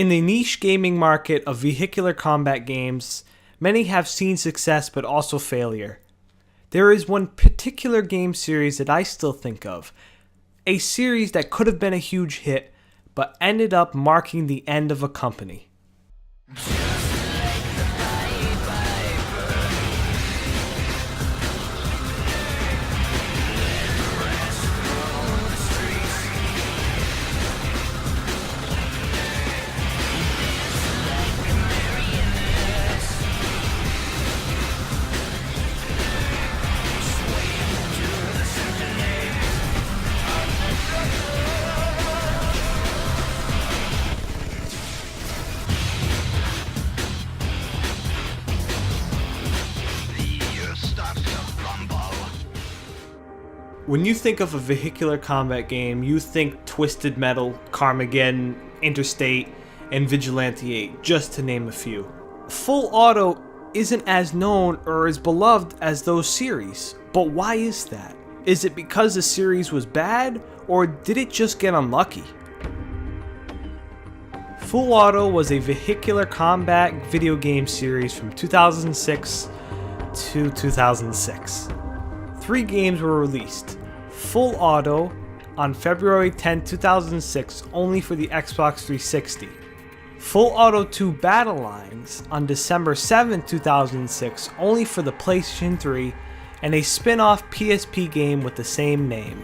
In the niche gaming market of vehicular combat games, many have seen success but also failure. There is one particular game series that I still think of, a series that could have been a huge hit, but ended up marking the end of a company. When you think of a vehicular combat game, you think Twisted Metal, Carmageddon, Interstate, and Vigilante 8, just to name a few. Full Auto isn't as known or as beloved as those series, but why is that? Is it because the series was bad, or did it just get unlucky? Full Auto was a vehicular combat video game series from 2006 to 2006. 3 games were released. Full Auto on February 10, 2006, only for the Xbox 360. Full Auto 2 Battlelines on December 7, 2006, only for the PlayStation 3, and a spin-off PSP game with the same name.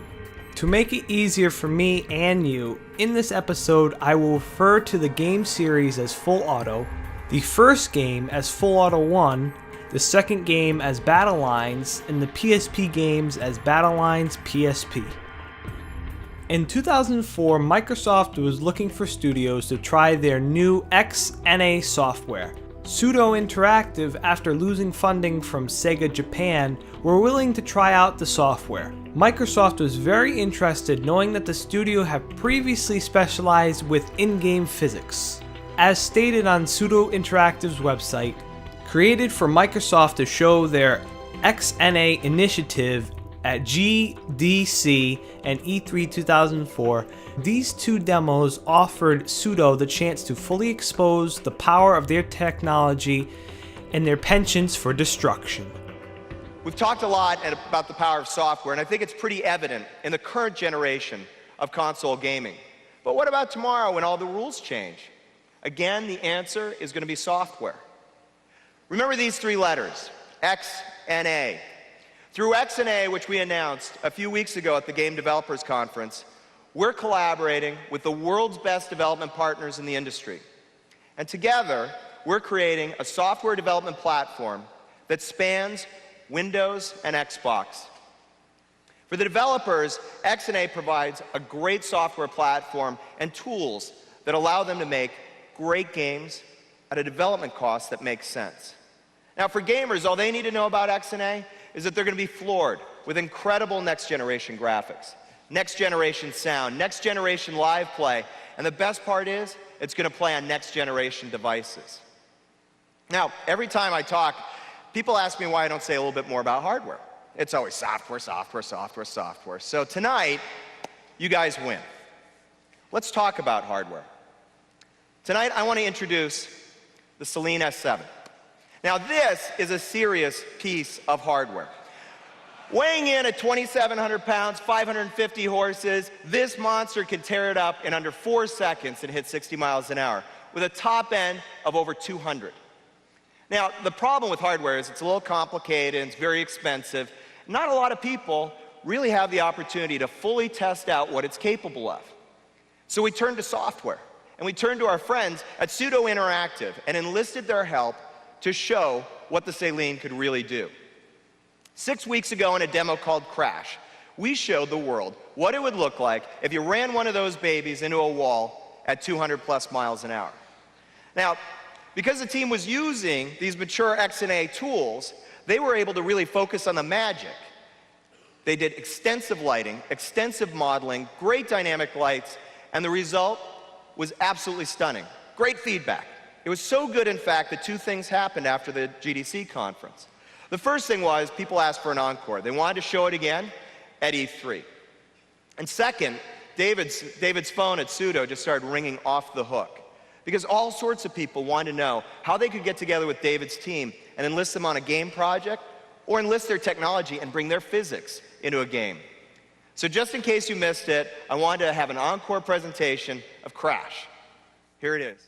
To make it easier for me and you, in this episode I will refer to the game series as Full Auto, the first game as Full Auto 1, the second game as Battlelines, and the PSP games as Battlelines PSP. In 2004, Microsoft was looking for studios to try their new XNA software. Pseudo Interactive, after losing funding from Sega Japan, were willing to try out the software. Microsoft was very interested, knowing that the studio had previously specialized with in-game physics. As stated on Pseudo Interactive's website, created for Microsoft to show their XNA initiative at GDC and E3 2004, these 2 demos offered Pseudo the chance to fully expose the power of their technology and their penchants for destruction. We've talked a lot about the power of software, and I think it's pretty evident in the current generation of console gaming. But what about tomorrow when all the rules change? Again, the answer is going to be software. Remember these 3 letters, X and A. Through X and A, which we announced a few weeks ago at the Game Developers Conference, we're collaborating with the world's best development partners in the industry. And together, we're creating a software development platform that spans Windows and Xbox. For the developers, X and A provides a great software platform and tools that allow them to make great games at a development cost that makes sense. Now, for gamers, all they need to know about XNA is that they're going to be floored with incredible next-generation graphics, next-generation sound, next-generation live play, and the best part is, it's going to play on next-generation devices. Now, every time I talk, people ask me why I don't say a little bit more about hardware. It's always software, software, software, software. So tonight, you guys win. Let's talk about hardware. Tonight, I want to introduce the Celine S7. Now, this is a serious piece of hardware. Weighing in at 2,700 pounds, 550 horses, this monster can tear it up in under 4 seconds and hit 60 miles an hour, with a top end of over 200. Now, the problem with hardware is it's a little complicated and it's very expensive. Not a lot of people really have the opportunity to fully test out what it's capable of. So we turned to software, and we turned to our friends at Pseudo Interactive and enlisted their help to show what the Celine could really do. 6 weeks ago in a demo called Crash, we showed the world what it would look like if you ran one of those babies into a wall at 200 plus miles an hour. Now, because the team was using these mature XNA tools, they were able to really focus on the magic. They did extensive lighting, extensive modeling, great dynamic lights, and the result was absolutely stunning. Great feedback. It was so good, in fact, that 2 things happened after the GDC conference. The first thing was people asked for an encore. They wanted to show it again at E3. And second, David's phone at Pseudo just started ringing off the hook. because all sorts of people wanted to know how they could get together with David's team and enlist them on a game project, or enlist their technology and bring their physics into a game. So just in case you missed it, I wanted to have an encore presentation of Crash. Here it is.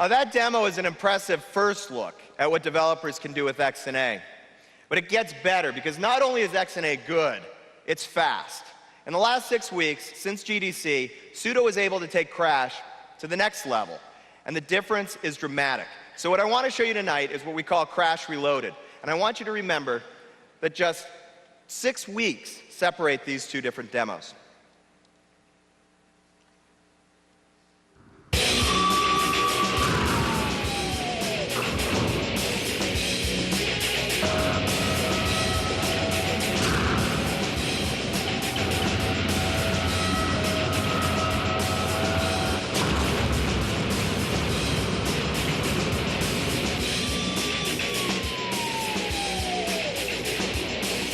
That demo is an impressive first look at what developers can do with XNA. But it gets better, because not only is XNA good, it's fast. In the last 6 weeks, since GDC, Pseudo was able to take Crash to the next level, and the difference is dramatic. So what I want to show you tonight is what we call Crash Reloaded. And I want you to remember that just 6 weeks separate these two different demos.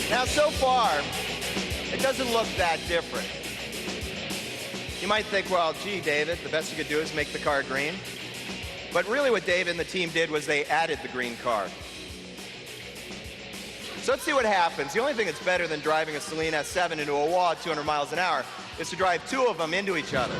Now, so far, it doesn't look that different. You might think, well, gee, David, the best you could do is make the car green. But really what David and the team did was they added the green car. So let's see what happens. The only thing that's better than driving a Celine S7 into a wall at 200 miles an hour is to drive two of them into each other.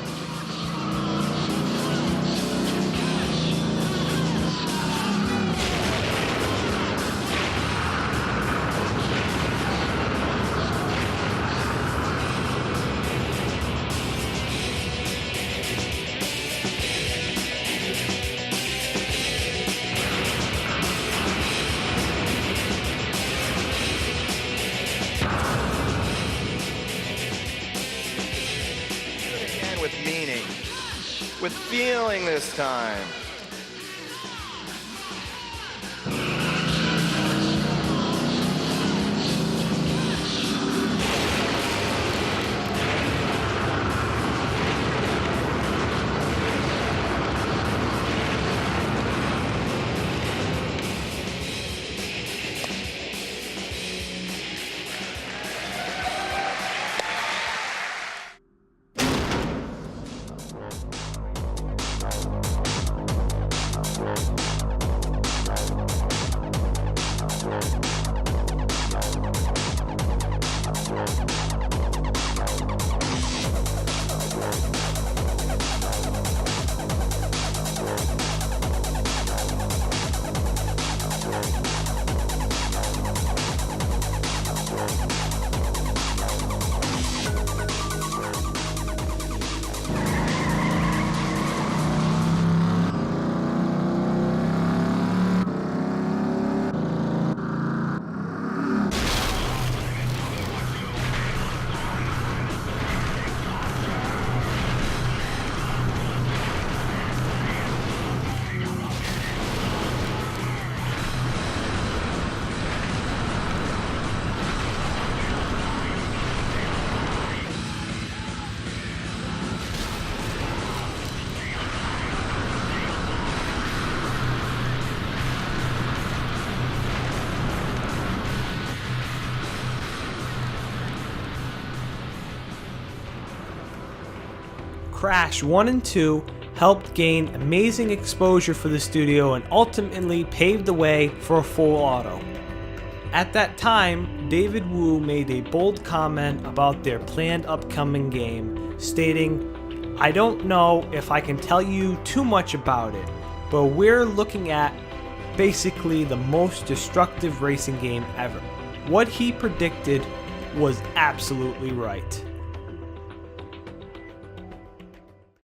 With meaning, with feeling this time. Crash 1 and 2 helped gain amazing exposure for the studio and ultimately paved the way for a full auto. At that time, David Wu made a bold comment about their planned upcoming game, stating, "I don't know if I can tell you too much about it, but we're looking at basically the most destructive racing game ever." What he predicted was absolutely right.